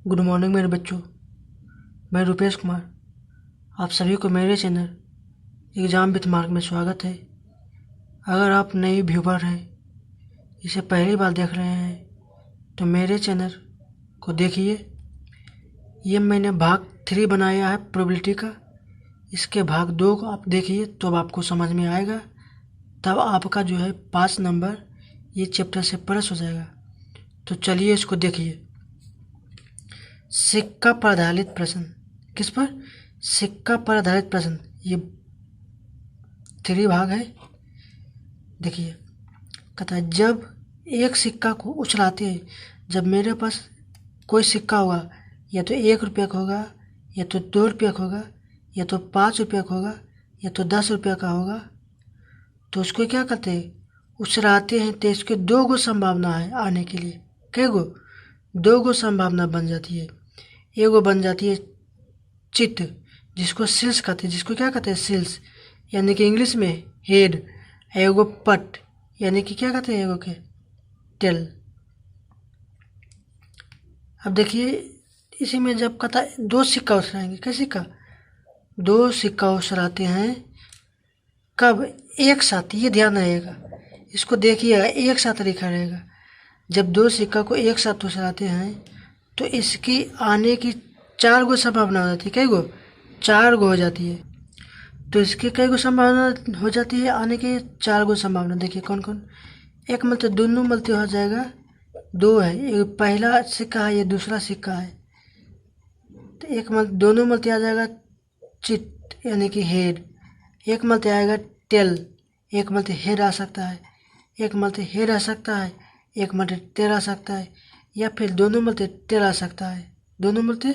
Good morning मेरे बच्चों। मैं रुपेश कुमार, आप सभी को मेरे चैनल एग्ज़ाम विथ मार्क में स्वागत है। अगर आप नए व्यूवर हैं, इसे पहली बार देख रहे हैं तो मेरे चैनल को देखिए। ये मैंने भाग 3 बनाया है प्रोबेबिलिटी का। इसके भाग 2 को आप देखिए तो अब आपको समझ में आएगा, तब आपका जो है 5 नंबर ये चैप्टर से प्लस हो जाएगा। तो चलिए इसको देखिए। सिक्का पर आधारित प्रश्न। किस पर? सिक्का पर आधारित प्रश्न। ये 3 भाग है। देखिए, कहता है जब एक सिक्का को उछलाते हैं, जब मेरे पास कोई सिक्का होगा, या तो 1 रुपये का होगा, या तो 2 रुपये का होगा, या तो 5 रुपये का होगा, या तो 10 रुपये का होगा, तो उसको क्या कहते हैं? उछलाते हैं। तो इसके 2 गो संभावना है आने के लिए। कै गो? 2 गो संभावना बन जाती है। एगो बन जाती है चित, जिसको सिल्स कहते हैं। जिसको क्या कहते हैं? सिल्स, यानी कि इंग्लिश में हेड। एगो पट, यानी कि क्या कहते हैं? एगो के टेल। अब देखिए, इसी में जब कहता है 2 सिक्का उछलाएंगे। क्या सिक्का? 2 सिक्का उछलाते हैं। कब? एक साथ। ये ध्यान रहेगा, इसको देखिएगा, एक साथ लिखा रहेगा। जब 2 सिक्का को एक साथ उछलाते हैं तो इसकी आने की 4 गो संभावना हो जाती है। कई गो? 4 गो हो जाती है। तो इसकी कई गो संभावना हो जाती है आने की? 4 गो संभावना। देखिए कौन कौन? एक मलते दोनों मलते हो जाएगा, 2 है। ये पहला सिक्का है, ये दूसरा सिक्का है। तो एक मल दोनों मलते आ जाएगा चिट, यानी कि हेड। एक मलते आएगा टेल। एक मलते हेड आ सकता है, एक मलते हेड आ सकता है, एक मलते टेल आ सकता है, या फिर दोनों मलते टेल आ सकता है। दोनों मलते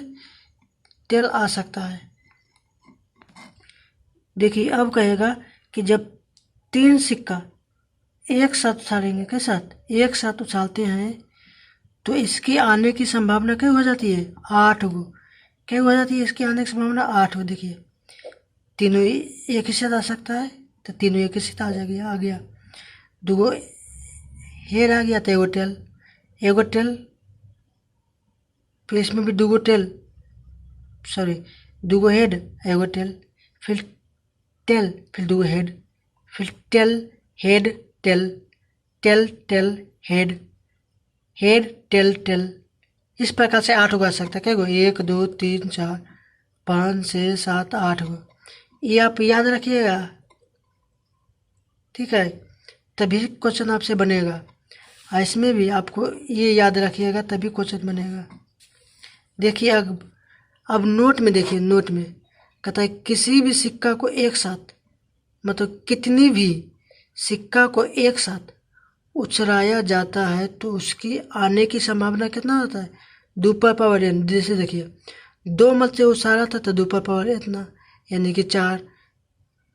टेल आ सकता है। देखिए, अब कहेगा कि जब 3 सिक्का एक साथ उछालेंगे, के साथ एक साथ उछालते हैं, तो इसकी आने की संभावना क्या हो जाती है? 8 गो। क्या हो जाती है इसकी आने की संभावना? 8 गो। देखिए, तीनों एक ही साथ आ सकता है, तो तीनों एक ही साथ आ जाएगा। आ गया 2 गो हेड आ गया, तो एगो टेल। एगो टेल, फिर इसमें भी 2 गो टेल, सॉरी 2 गो हेड, एगो टेल, फिर टेल, फिर 2 गो हेड, फिर tail head tail, tail tail head, head tail tail. इस प्रकार से 8 गो आ सकता है। क्या गो? 1 2 3 4 5 6 7 8 गो। ये आप याद रखिएगा, ठीक है? तभी क्वेश्चन आपसे बनेगा। और इसमें भी आपको ये याद रखिएगा, तभी क्वेश्चन बनेगा। देखिए, अब नोट में देखिए, नोट में कहता है किसी भी सिक्का को एक साथ, मतलब कितनी भी सिक्का को एक साथ उछलाया जाता है तो उसकी आने की संभावना कितना होता है? 2 पर पावर n। जैसे देखिए, 2 मलते उछाला था तो 2 पर पावर इतना, यानी कि 4।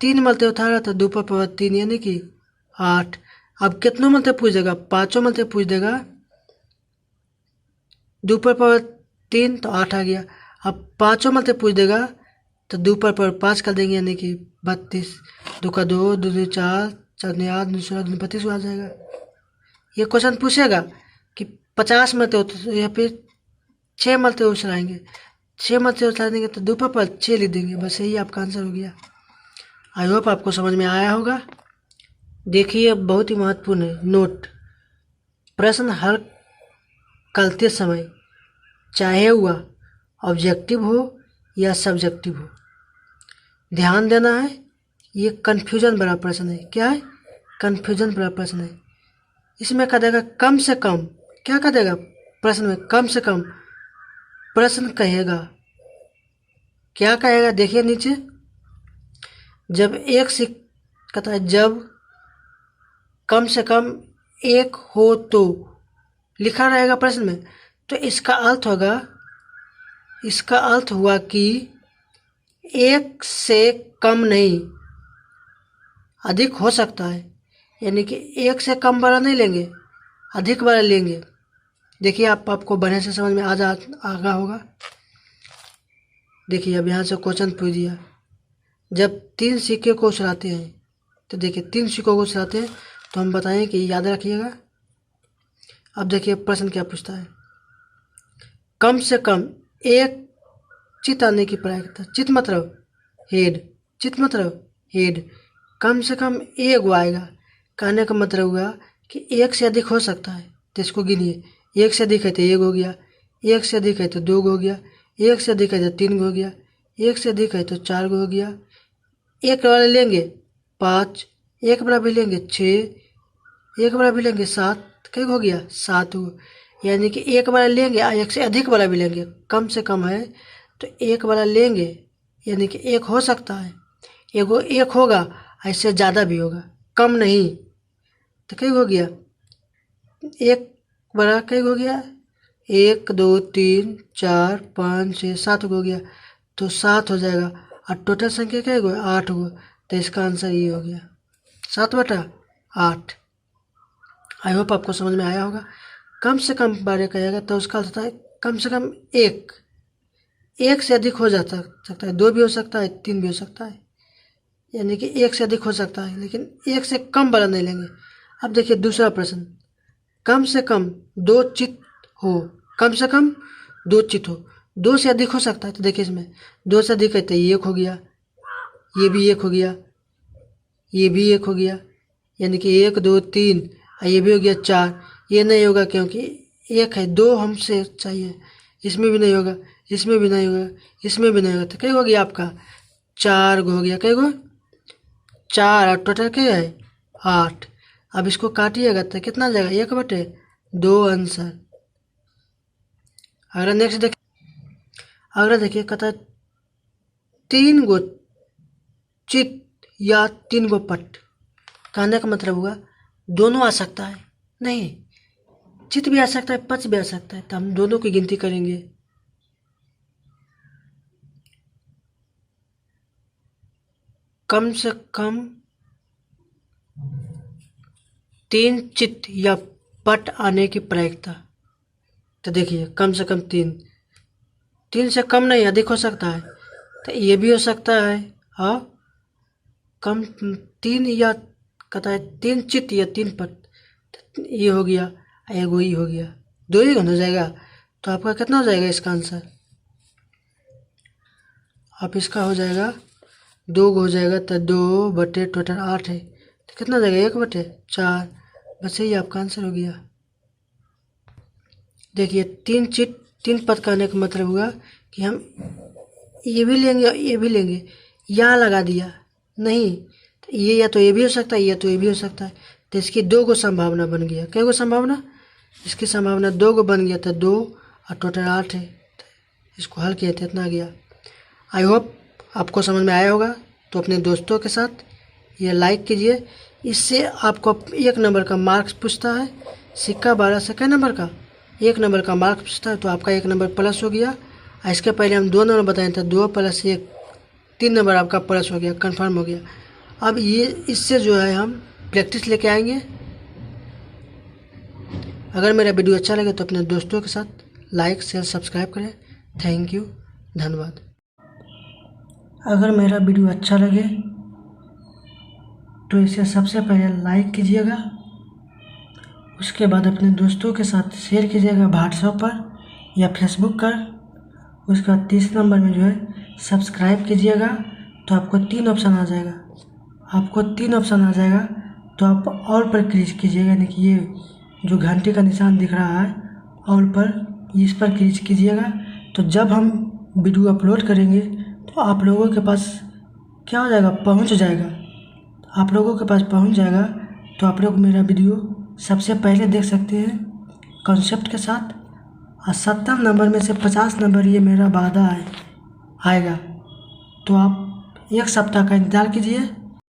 3 मलते उछाला था 2 पर पावर 3, यानी कि 8। अब कितनों मलते पूछ देगा? 5 मलते पूछ देगा। 2 पर पावर 3 तो 8 आ गया। अब 5 मलते पूछ देगा तो 2 पर पावर 5 कर देंगे, यानी कि 32। 2 का 2, 2 2 4, 4 9 8, 2 16, 2 32 आ जाएगा। ये क्वेश्चन पूछेगा कि 50 मलते, या फिर 6 मलते उछलाएंगे। 6 मलते उछला देंगे तो 2 पर 6 लिख देंगे। बस यही आपका आंसर हो गया। आई होप आपको समझ में आया होगा। देखिए, बहुत ही महत्वपूर्ण है नोट। प्रश्न हल करते समय चाहे वह ऑब्जेक्टिव हो या सब्जेक्टिव हो, ध्यान देना है। ये कन्फ्यूजन भरा प्रश्न है। क्या है? कन्फ्यूजन भरा प्रश्न है। इसमें कह देगा कम से कम, क्या कह देगा प्रश्न में? कम से कम प्रश्न कहेगा। क्या कहेगा? देखिए नीचे, जब एक कहता है जब कम से कम एक हो तो, लिखा रहेगा प्रश्न में। तो इसका अर्थ होगा, इसका अर्थ हुआ कि 1 से कम नहीं, अधिक हो सकता है। यानी कि 1 से कम वाला नहीं लेंगे, अधिक वाला लेंगे। देखिए, आपको बढ़िया से समझ में आगा होगा। देखिए, अब यहाँ से क्वेश्चन पूछ दिया। जब 3 सिक्के को उछलाते हैं, तो देखिए 3 सिक्कों को उछलाते हैं, तो हम बताएं कि याद रखिएगा। अब देखिए प्रश्न क्या पूछता है। कम से कम एक चित आने की प्रायिकता, चित मतलब हेड, चित मतलब हेड, कम से कम एक गो आएगा। कहने का मतलब हुआ कि एक से अधिक हो सकता है तो इसको गिनिए। एक से अधिक है तो एक हो गया, एक से अधिक है तो दो हो गया, एक से अधिक है तो तीन हो गया, एक से अधिक है तो चार हो गया। एक वाले लेंगे 5, एक वाला भी लेंगे 6, एक वाला भी लेंगे 7, कई हो गया 7 हो। यानी कि एक वाला लेंगे और एक से अधिक वाला भी लेंगे, कम से कम है तो एक वाला लेंगे, यानी कि एक हो सकता है, एगो एक होगा, ऐसे ज़्यादा भी होगा, कम नहीं। तो कई हो गया, एक बड़ा कई हो गया, 1 2 3 4 5 6 7 हो गया, तो 7 हो जाएगा। और टोटल संख्या क्या हो, 8 हो। तो इसका आंसर ये हो गया 7/8। आई होप आपको समझ में आया होगा। कम से कम बारे कहेगा तो उसका अर्थ होता है कम से कम एक से अधिक हो जाता सकता है, 2 भी हो सकता है, 3 भी हो सकता है, यानी कि एक से अधिक हो सकता है, लेकिन एक से कम वाला नहीं लेंगे। अब देखिए दूसरा प्रश्न, कम से कम 2 चित हो, कम से कम 2 चित हो, 2 से अधिक हो सकता है। तो देखिए इसमें 2 से अधिक है तो ये 1 हो गया, ये भी 1 हो गया, ये भी 1 हो गया, यानी कि 1 2 3, और ये भी हो गया 4। ये नहीं होगा क्योंकि 1 है, 2 हमसे चाहिए, इसमें भी नहीं होगा, इसमें भी नहीं होगा, इसमें भी नहीं होगा। तो कई हो गया आपका 4 हो गया, कई गो 4, और टोटल क्या है 8। अब इसको काटिएगा तो कितना आ जाएगा, 1/2 आंसर। अगला नेक्स्ट देखिए, अगला देखिए कहता है 3 गो चित या 3 गो पट। कहने का मतलब हुआ दोनों आ सकता है, नहीं, चित भी आ सकता है, पच भी आ सकता है, तो हम दोनों की गिनती करेंगे। कम से कम 3 चित या पट आने की प्रायिकता। तो देखिए कम से कम 3 से कम नहीं, अधिक हो सकता है, तो ये भी हो सकता है। हाँ, कम 3 या कहता है 3 चित या 3 पट, तो ये हो गया, एगो ही हो गया, 2 ही हो जाएगा। तो आपका कितना हो जाएगा इसका आंसर, आप इसका हो जाएगा 2 हो जाएगा, तो 2 बटे टोटल 8 है, तो कितना हो जाएगा 1/4। बस यही आपका आंसर हो गया। देखिए 3 चिट 3 पद कहने का मतलब हुआ कि हम ये भी लेंगे और ये भी लेंगे, या लगा दिया नहीं, तो ये या तो ये भी हो सकता है, या तो ये भी हो सकता है, तो इसकी 2 गो संभावना बन गया। कई गो संभावना, इसकी संभावना 2 गो बन गया, तो 2 और टोटल 8 है, तो इसको हल किया तो इतना गया। आई होप आपको समझ में आया होगा। तो अपने दोस्तों के साथ ये लाइक कीजिए, इससे आपको 1 नंबर का मार्क्स पूछता है, सिक्का 12 से कई नंबर का 1 नंबर का मार्क्स पूछता है, तो आपका 1 नंबर प्लस हो गया। इसके पहले हम 2 नंबर बताए थे, 2 + 1 3 नंबर आपका प्लस हो गया, कंफर्म हो गया। अब ये इससे जो है हम प्रैक्टिस लेके आएंगे। अगर मेरा वीडियो अच्छा लगे तो अपने दोस्तों के साथ लाइक शेयर सब्सक्राइब करें। थैंक यू, धन्यवाद। अगर मेरा वीडियो अच्छा लगे तो इसे सबसे पहले लाइक कीजिएगा, उसके बाद अपने दोस्तों के साथ शेयर कीजिएगा व्हाट्सएप पर या फेसबुक पर। उसके बाद 30 नंबर में जो है सब्सक्राइब कीजिएगा, तो आपको 3 ऑप्शन आ जाएगा, आपको 3 ऑप्शन आ जाएगा, तो आप ऑल पर क्लिक कीजिएगा, यानी कि ये जो घंटे का निशान दिख रहा है ऑल पर, इस पर क्लिक कीजिएगा। तो जब हम वीडियो अपलोड करेंगे तो आप लोगों के पास क्या हो जाएगा, पहुंच जाएगा, आप लोगों के पास पहुंच जाएगा। तो आप लोग मेरा वीडियो सबसे पहले देख सकते हैं कॉन्सेप्ट के साथ। और 70 नंबर में से 50 नंबर ये मेरा वादा है आएगा, तो आप 1 सप्ताह का इंतज़ार कीजिए।